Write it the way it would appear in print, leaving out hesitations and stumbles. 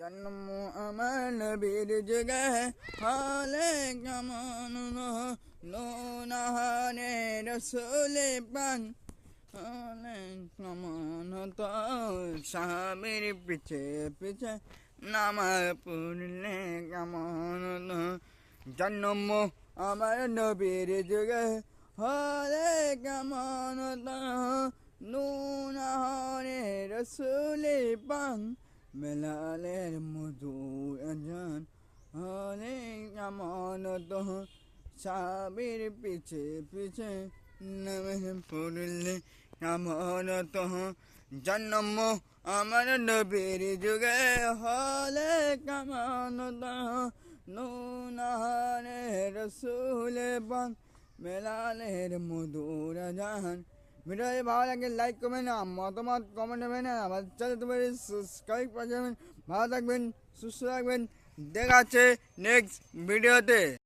জন্ম আমার নবীর যুগে হলে কেমন নোনাহানে রসুলে পান হলে কেমন তো স্বামীর পিছে পিছে নামাজ পড়লে কেমন জন্ম আমার নবীর যুগে হলে কেমন নোনাহানে রসুলে পান বেলালের মধুর আজান হলে কেমন তো সাবির পিছে পিছে নামাজ পড়লে কেমন তো জন্ম আমার নবীর যুগে হলে কেমন তো নুনাহারে রসুলে পান বেলালের মধুর আজান। ভিডিওটি ভালো লাগে লাইক করবেন, মতামত কমেন্ট দেবেন, আমার চ্যানেল সাবস্ক্রাইব করে যাবেন। ভালো থাকবেন, সুস্থ থাকবেন, দেখা হচ্ছে নেক্সট ভিডিওতে।